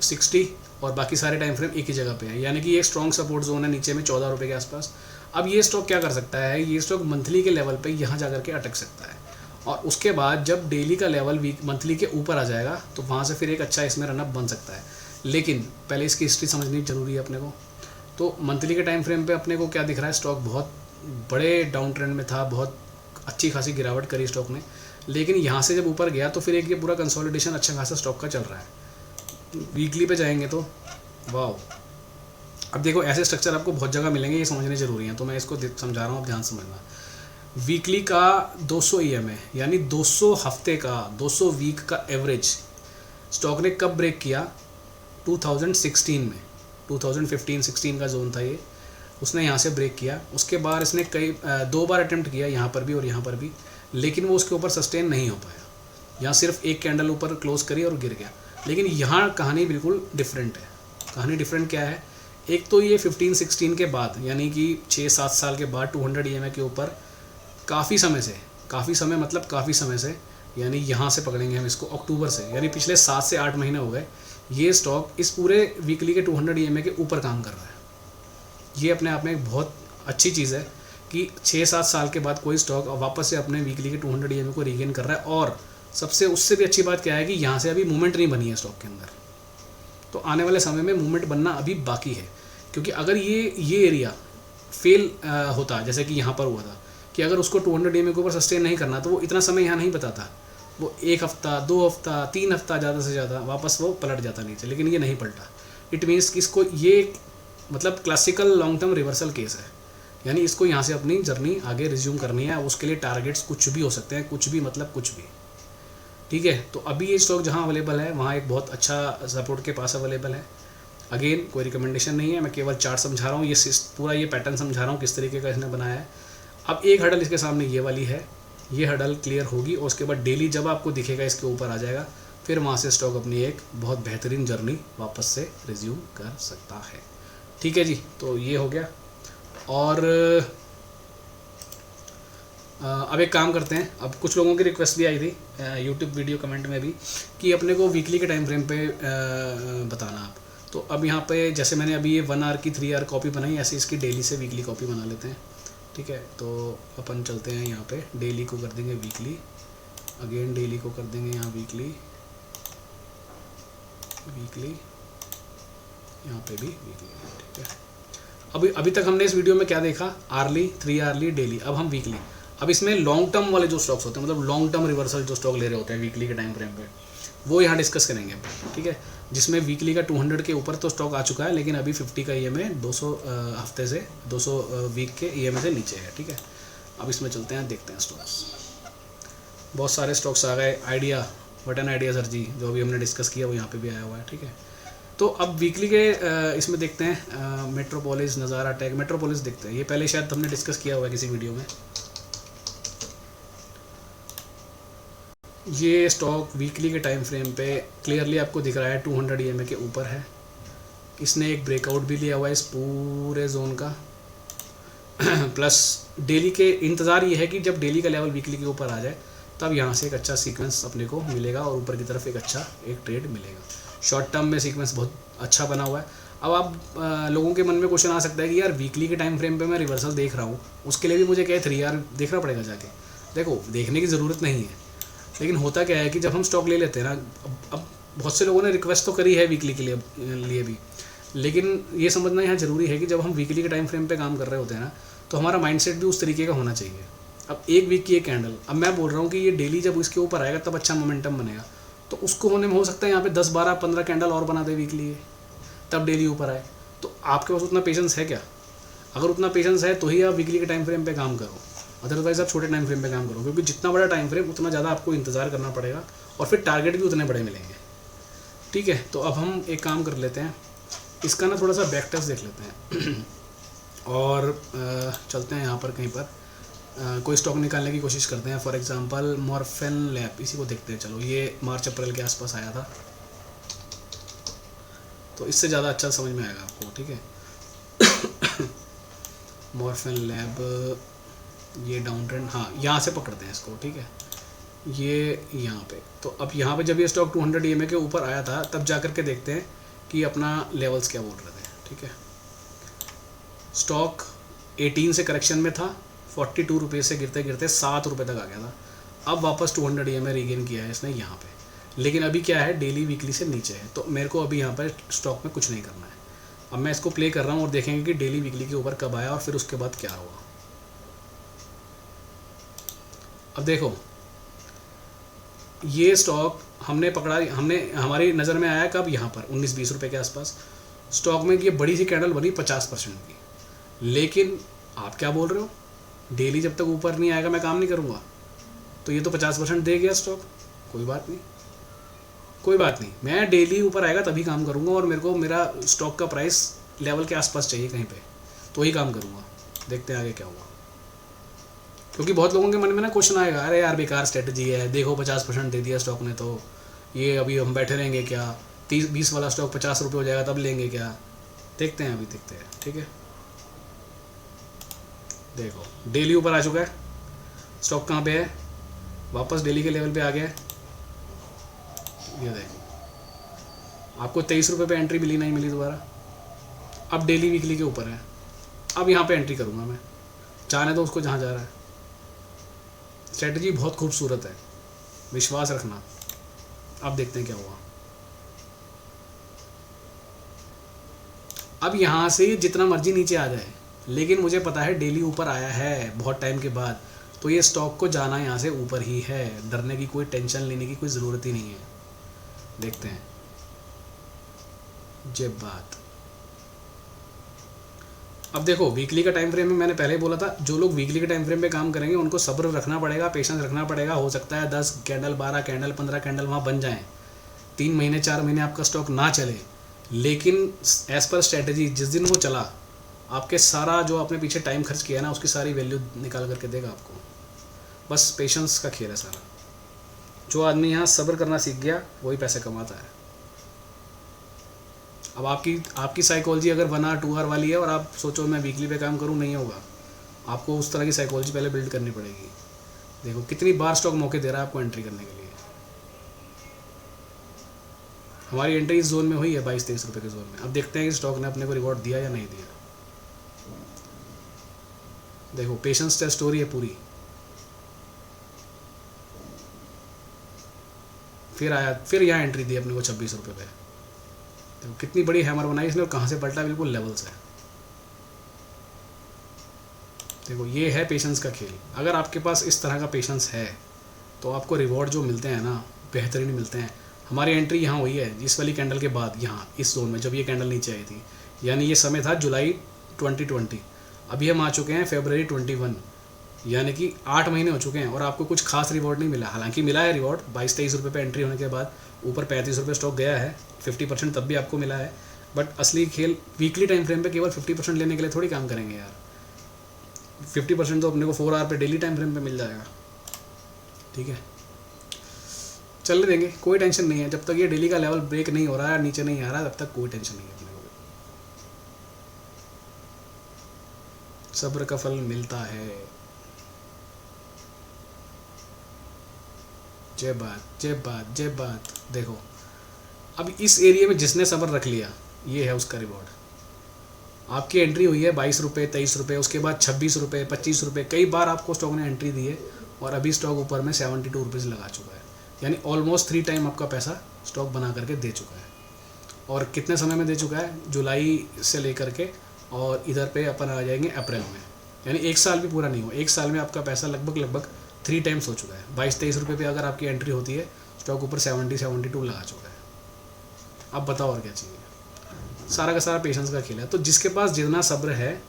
60, और बाकी सारे टाइम फ्रेम एक ही जगह पे है, यानी कि एक स्ट्रॉन्ग सपोर्ट जोन है नीचे में 14 रुपये के आसपास। अब ये स्टॉक क्या कर सकता है, ये स्टॉक मंथली के लेवल पे यहाँ जा करके अटक सकता है, और उसके बाद जब डेली का लेवल मंथली के ऊपर आ जाएगा तो वहाँ से फिर एक अच्छा इसमें रनअप बन सकता है। लेकिन पहले इसकी हिस्ट्री समझनी जरूरी है अपने को। तो मंथली के टाइम फ्रेम पे अपने को क्या दिख रहा है, स्टॉक बहुत बड़े डाउन ट्रेंड में था, बहुत अच्छी खासी गिरावट करी स्टॉक ने, लेकिन यहाँ से जब ऊपर गया तो फिर एक ये पूरा कंसोलिडेशन अच्छा खासा स्टॉक का चल रहा है। वीकली पे जाएंगे तो वाह, अब देखो ऐसे स्ट्रक्चर आपको बहुत जगह मिलेंगे, ये समझने ज़रूरी है, तो मैं इसको समझा रहा हूँ, आप ध्यान समझना। वीकली का 200 EMA यानी 200 हफ्ते का, 200 वीक का एवरेज स्टॉक ने कब ब्रेक किया, 2016 में, 2015-16 का जोन था ये, उसने यहाँ से ब्रेक किया। उसके बाद इसने 2 बार अटेम्प्ट किया, यहाँ पर भी और यहाँ पर भी, लेकिन वो उसके ऊपर सस्टेन नहीं हो पाया। यहाँ सिर्फ एक कैंडल ऊपर क्लोज करी और गिर गया। लेकिन यहाँ कहानी बिल्कुल डिफरेंट है। कहानी डिफरेंट क्या है, एक तो ये 15-16 के बाद, यानी कि 6-7 साल के बाद 200 EMA के ऊपर काफ़ी समय से, यानी यहाँ से पकड़ेंगे हम इसको अक्टूबर से, यानी पिछले 7 से 8 महीने हो गए, ये स्टॉक इस पूरे वीकली के 200 EMA के ऊपर काम कर रहा है। ये अपने आप में एक बहुत अच्छी चीज़ है कि 6-7 साल के बाद कोई स्टॉक वापस से अपने वीकली के 200 EMA को रीगेन कर रहा है। और सबसे उससे भी अच्छी बात क्या है कि यहाँ से अभी मूवमेंट नहीं बनी है स्टॉक के अंदर, तो आने वाले समय में मूवमेंट बनना अभी बाकी है। क्योंकि अगर ये एरिया फेल होता, जैसे कि यहाँ पर हुआ था, कि अगर उसको 200 EMA के ऊपर सस्टेन नहीं करना तो वो इतना समय यहाँ नहीं बताता, वो 1 हफ्ता 2 हफ्ता 3 हफ्ता ज़्यादा से ज़्यादा वापस वो पलट जाता नीचे, लेकिन ये नहीं पलटा। इट मीन्स कि इसको ये मतलब classical long term reversal case है, यानी इसको यहाँ से अपनी जर्नी आगे रिज्यूम करनी है। उसके लिए टारगेट्स कुछ भी हो सकते हैं, कुछ भी मतलब कुछ भी, ठीक है। तो अभी ये स्टॉक जहाँ अवेलेबल है वहाँ एक बहुत अच्छा सपोर्ट के पास अवेलेबल है। अगेन कोई रिकमेंडेशन नहीं है, मैं केवल चार्ट समझा रहा हूँ, ये पूरा ये पैटर्न समझा रहा हूँ किस तरीके का इसने बनाया है। अब एक हडल इसके सामने ये वाली है, ये हडल क्लियर होगी और उसके बाद डेली जब आपको दिखेगा इसके ऊपर आ जाएगा, फिर वहाँ से स्टॉक अपनी एक बहुत बेहतरीन जर्नी वापस से रिज्यूम कर सकता है। ठीक है जी, तो ये हो गया। और अब एक काम करते हैं, अब कुछ लोगों की रिक्वेस्ट भी आई थी यूट्यूब वीडियो कमेंट में भी कि अपने को वीकली के टाइम फ्रेम पे बताना आप। तो अब यहाँ पे जैसे मैंने अभी ये 1 आवर की 3 आवर कॉपी बनाई, ऐसे इसकी डेली से वीकली कॉपी बना लेते हैं। ठीक है, तो अपन चलते हैं यहाँ पे, डेली को कर देंगे वीकली, अगेन डेली को कर देंगे यहाँ वीकली, यहाँ पे भी वीकली। ठीक है, अभी तक हमने इस वीडियो में क्या देखा, आर्ली, 3 आवर्ली, डेली। अब हम वीकली, अब इसमें लॉन्ग टर्म वाले जो स्टॉक्स होते हैं, मतलब लॉन्ग टर्म रिवर्सल जो स्टॉक ले रहे होते हैं वीकली के टाइम फ्रेम पे, वो यहाँ डिस्कस करेंगे। ठीक है, जिसमें वीकली का 200 के ऊपर तो स्टॉक आ चुका है, लेकिन अभी 50 का EMA 200 हफ्ते से 200 वीक के EMA से नीचे है। ठीक है, अब इसमें चलते हैं, देखते हैं स्टॉक्स। बहुत सारे स्टॉक्स आ गए। Idea, what an idea sir ji, जो अभी हमने डिस्कस किया वो यहाँ पे भी आया हुआ है। ठीक है, तो अब वीकली के इसमें देखते हैं मेट्रोपोलिस, नज़ारा टेक। मेट्रोपोलिस देखते हैं, ये पहले शायद हमने डिस्कस किया हुआ है किसी वीडियो में। ये स्टॉक वीकली के टाइम फ्रेम पे क्लियरली आपको दिख रहा है 200 EMA के ऊपर है। इसने एक ब्रेकआउट भी लिया हुआ है इस पूरे जोन का प्लस डेली के इंतज़ार ये है कि जब डेली का लेवल वीकली के ऊपर आ जाए तब यहाँ से एक अच्छा सीक्वेंस अपने को मिलेगा और ऊपर की तरफ एक अच्छा एक ट्रेड मिलेगा। शॉर्ट टर्म में सीक्वेंस बहुत अच्छा बना हुआ है। अब आप लोगों के मन में क्वेश्चन आ सकता है कि यार वीकली के टाइम फ्रेम पे मैं रिवर्सल देख रहा हूँ, उसके लिए भी मुझे क्या है 3R देखना पड़ेगा जाके? देखो, देखने की ज़रूरत नहीं है, लेकिन होता क्या है कि जब हम स्टॉक ले लेते हैं ना, अब बहुत से लोगों ने रिक्वेस्ट तो करी है वीकली के लिए भी, लेकिन ये समझना यहाँ ज़रूरी है कि जब हम वीकली के टाइम फ्रेम पे काम कर रहे होते हैं ना, तो हमारा माइंडसेट भी उस तरीके का होना चाहिए। अब एक वीक की एक कैंडल, अब मैं बोल रहा हूँ कि ये डेली जब इसके ऊपर आएगा तब अच्छा मोमेंटम बनेगा, तो उसको होने में हो सकता है यहाँ पे 10, 12, 15 कैंडल और बना दे वीकली, तब डेली ऊपर आए। तो आपके पास उतना पेशेंस है क्या? अगर उतना पेशेंस है तो ही आप वीकली के टाइम फ्रेम पे काम करो, अदरवाइज़ आप छोटे टाइम फ्रेम पे काम करो, क्योंकि जितना बड़ा टाइम फ्रेम उतना ज़्यादा आपको इंतज़ार करना पड़ेगा और फिर टारगेट भी उतने बड़े मिलेंगे। ठीक है, तो अब हम एक काम कर लेते हैं, इसका ना थोड़ा सा बैक टेस्ट देख लेते हैं और चलते हैं यहाँ पर कहीं पर कोई स्टॉक निकालने की कोशिश करते हैं। फॉर एग्जांपल मॉर्फिन लैब, इसी को देखते हैं। चलो, ये मार्च अप्रैल के आसपास आया था, तो इससे ज़्यादा अच्छा समझ में आएगा आपको। ठीक है मॉर्फिन लैब, ये डाउन ट्रेंड, हाँ यहाँ से पकड़ते हैं इसको। ठीक है, ये यहाँ पे, तो अब यहाँ पे जब ये स्टॉक 200 EMA के ऊपर आया था, तब जा कर के देखते हैं कि अपना लेवल्स क्या बोल रहे थे। ठीक है, स्टॉक 18 से करेक्शन में था, 42 रुपये से गिरते गिरते 7 रुपये तक आ गया था। अब वापस 200 EMA रीगेन किया है इसने यहाँ पे, लेकिन अभी क्या है, डेली वीकली से नीचे है, तो मेरे को अभी यहाँ पर स्टॉक में कुछ नहीं करना है। अब मैं इसको प्ले कर रहा हूँ और देखेंगे कि डेली वीकली के ऊपर कब आया और फिर उसके बाद क्या हुआ। अब देखो, ये स्टॉक हमने पकड़ा, हमारी नज़र में आया कब, यहाँ पर 19-20 रुपये के आसपास। स्टॉक में ये बड़ी सी कैंडल बनी 50% की, लेकिन आप क्या बोल रहे हो, डेली जब तक ऊपर नहीं आएगा मैं काम नहीं करूँगा? तो ये तो 50% दे गया स्टॉक, कोई बात नहीं, कोई बात नहीं, मैं डेली ऊपर आएगा तभी काम करूँगा और मेरे को मेरा स्टॉक का प्राइस लेवल के आसपास चाहिए कहीं पे, तो ही काम करूँगा। देखते हैं आगे क्या हुआ, क्योंकि बहुत लोगों के मन में ना क्वेश्चन आएगा, अरे यार बेकार स्ट्रेटजी है, देखो 50% दे दिया स्टॉक ने, तो ये अभी हम बैठे रहेंगे क्या? 30-20 वाला स्टॉक 50 रुपये हो जाएगा तब लेंगे क्या? देखते हैं, अभी देखते हैं। ठीक है, देखो डेली ऊपर आ चुका है स्टॉक, कहाँ पे है, वापस डेली के लेवल पे आ गया है। ये देखो, आपको 23 रुपये पे एंट्री मिली, नहीं मिली दोबारा, अब डेली वीकली के ऊपर है। अब यहाँ पे एंट्री करूँगा मैं, जाने दो उसको जहाँ जा रहा है। स्ट्रेटजी बहुत खूबसूरत है, विश्वास रखना। अब देखते हैं क्या हुआ। अब यहाँ से जितना मर्जी नीचे आ जाए, लेकिन मुझे पता है डेली ऊपर आया है बहुत टाइम के बाद, तो ये स्टॉक को जाना यहाँ से ऊपर ही है, डरने की कोई, टेंशन लेने की कोई ज़रूरत ही नहीं है। देखते हैं जब बात। अब देखो, वीकली का टाइम फ्रेम में मैंने पहले बोला था, जो लोग वीकली के टाइम फ्रेम पे काम करेंगे उनको सब्र रखना पड़ेगा, पेशेंस रखना पड़ेगा। हो सकता है 10 कैंडल, 12 कैंडल, 15 कैंडल वहाँ बन जाएं, 3 महीने 4 महीने आपका स्टॉक ना चले, लेकिन एज़ पर स्ट्रेटजी जिस दिन वो चला, आपके सारा जो आपने पीछे टाइम खर्च किया ना, उसकी सारी वैल्यू निकाल करके देगा आपको। बस पेशेंस का खेल है सारा। जो आदमी यहाँ सब्र करना सीख गया वही पैसे कमाता है। अब आपकी साइकोलॉजी अगर 1R 2R वाली है और आप सोचो मैं वीकली पे काम करूँ, नहीं होगा। आपको उस तरह की साइकोलॉजी पहले बिल्ड करनी पड़ेगी। देखो कितनी बार स्टॉक मौके दे रहा है आपको एंट्री करने के लिए। हमारी एंट्री इस जोन में हुई है 22-23 रुपये के जोन में। अब देखते हैं कि स्टॉक ने अपने को रिवॉर्ड दिया या नहीं दिया। देखो पेशेंस टेस्ट स्टोरी है पूरी। फिर आया, फिर यहाँ एंट्री दी अपने को 26 रुपये पे। देखो कितनी बड़ी हैमर बनाई इसने और कहाँ से पलटा, बिल्कुल लेवल से। देखो ये है पेशेंस का खेल। अगर आपके पास इस तरह का पेशेंस है तो आपको रिवॉर्ड जो मिलते हैं ना, बेहतरीन मिलते हैं। हमारी एंट्री यहाँ हुई है इस वाली कैंडल के बाद, यहाँ इस जोन में, जब ये कैंडल नीचे आई थी, यानी ये समय था जुलाई 2020। अभी हम आ चुके हैं फरवरी 21, यानी कि 8 महीने हो चुके हैं और आपको कुछ खास रिवॉर्ड नहीं मिला। हालांकि मिला है रिवॉर्ड, 22-23 रुपये पे एंट्री होने के बाद ऊपर 35 रुपये स्टॉक गया है, 50% तब भी आपको मिला है। बट असली खेल वीकली टाइम फ्रेम पे केवल 50% लेने के लिए थोड़ी काम करेंगे यार। 50% तो अपने को 4 आवर पे डेली टाइम फ्रेम पे मिल जाएगा। ठीक है, चलने देंगे, कोई टेंशन नहीं है। जब तक ये डेली का लेवल ब्रेक नहीं हो रहा है, नीचे नहीं आ रहा, तब तक कोई टेंशन नहीं है अपने को। सब्र का फल मिलता है। जय बात, जय बात, जय बात। देखो अब इस एरिया में जिसने सब्र रख लिया, ये है उसका रिवॉर्ड। आपकी एंट्री हुई है 22 रुपये, 23 रुपये, उसके बाद 26 रुपये, 25 रुपये, कई बार आपको स्टॉक ने एंट्री दी है और अभी स्टॉक ऊपर में 72 रुपीज़ लगा चुका है। यानी ऑलमोस्ट 3 टाइम आपका पैसा स्टॉक बना करके दे चुका है। और कितने समय में दे चुका है? जुलाई से लेकर के और इधर पे अपन आ जाएंगे अप्रैल में, यानी 1 साल भी पूरा नहीं हुआ। 1 साल में आपका पैसा लगभग 3 टाइम्स हो चुका है। 22-23 रुपये पे अगर आपकी एंट्री होती है, स्टॉक ऊपर 72 लगा चुका है। अब बताओ और क्या चाहिए? सारा का सारा पेशेंस का खेल है। तो जिसके पास जितना सब्र है,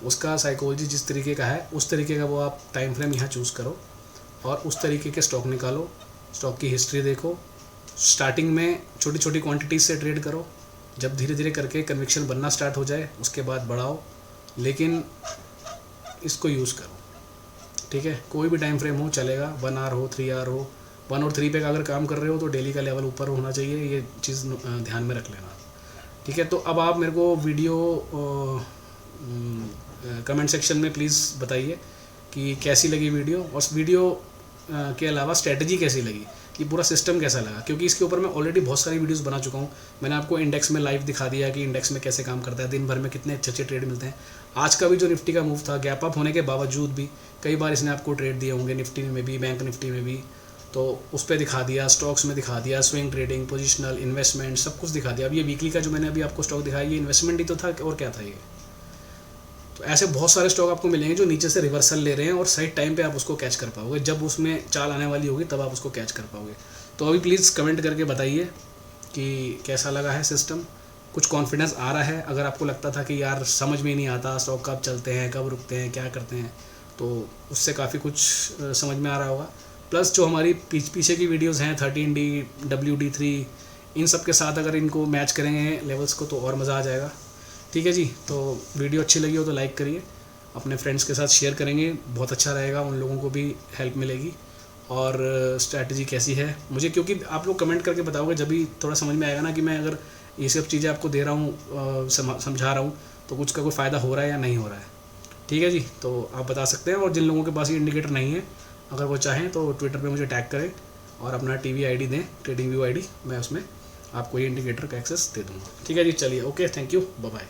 उसका साइकोलॉजी जिस तरीके का है, उस तरीके का वो आप टाइम फ्रेम यहाँ चूज़ करो और उस तरीके के स्टॉक निकालो। स्टॉक की हिस्ट्री देखो, स्टार्टिंग में छोटी छोटी क्वांटिटीज़ से ट्रेड करो, जब धीरे धीरे करके कन्विक्शन बनना स्टार्ट हो जाए उसके बाद बढ़ाओ, लेकिन इसको यूज़ करो। ठीक है, कोई भी टाइम फ्रेम हो चलेगा, 1 आवर हो, 3 आवर हो। 1 और 3 पे अगर काम कर रहे हो तो डेली का लेवल ऊपर होना चाहिए, ये चीज़ ध्यान में रख लेना। ठीक है, तो अब आप मेरे को वीडियो कमेंट सेक्शन में प्लीज़ बताइए कि कैसी लगी वीडियो, और वीडियो के अलावा स्ट्रेटजी कैसी लगी, ये पूरा सिस्टम कैसा लगा, क्योंकि इसके ऊपर मैं ऑलरेडी बहुत सारी वीडियोस बना चुका हूँ। मैंने आपको इंडेक्स में लाइव दिखा दिया कि इंडेक्स में कैसे काम करता है, दिन भर में कितने अच्छे अच्छे ट्रेड मिलते हैं। आज का भी जो निफ्टी का मूव था, गैप अप होने के बावजूद भी कई बार इसने आपको ट्रेड दिए होंगे, निफ्टी में भी, बैंक निफ्टी में भी, तो उस पर दिखा दिया, स्टॉक्स में दिखा दिया, स्विंग ट्रेडिंग, पोजिशनल, इन्वेस्टमेंट, सब कुछ दिखा दिया। अब ये वीकली का जो मैंने अभी आपको स्टॉक दिखाया, ये इन्वेस्टमेंट ही तो था और क्या था ये। तो ऐसे बहुत सारे स्टॉक आपको मिलेंगे जो नीचे से रिवर्सल ले रहे हैं और सही टाइम पे आप उसको कैच कर पाओगे, जब उसमें चाल आने वाली होगी तब आप उसको कैच कर पाओगे। तो अभी प्लीज़ कमेंट करके बताइए कि कैसा लगा है सिस्टम, कुछ कॉन्फिडेंस आ रहा है। अगर आपको लगता था कि यार समझ में ही नहीं आता स्टॉक कब चलते हैं, कब रुकते हैं, क्या करते हैं, तो उससे काफ़ी कुछ समझ में आ रहा होगा। प्लस जो हमारी पीछे की वीडियोस हैं 13D, WD3, इन सब के साथ अगर इनको मैच करेंगे लेवल्स को तो और मज़ा आ जाएगा। ठीक है जी, तो वीडियो अच्छी लगी हो तो लाइक करिए, अपने फ्रेंड्स के साथ शेयर करेंगे, बहुत अच्छा रहेगा, उन लोगों को भी हेल्प मिलेगी। और स्ट्रैटेजी कैसी है मुझे, क्योंकि आप लोग कमेंट करके बताओगे जब भी थोड़ा समझ में आएगा ना कि मैं अगर ये सब चीज़ें आपको दे रहा हूँ, समझा रहा हूँ, तो कुछ का कोई फ़ायदा हो रहा है या नहीं हो रहा है। ठीक है जी, तो आप बता सकते हैं। और जिन लोगों के पास ये इंडिकेटर नहीं है, अगर वो चाहें तो ट्विटर पे मुझे टैग करें और अपना TV ID दें, ट्रेडिंग व्यू ID, मैं उसमें आपको ये इंडिकेटर का एक्सेस दे दूँगा। ठीक है जी, चलिए, okay, thank you, bye bye.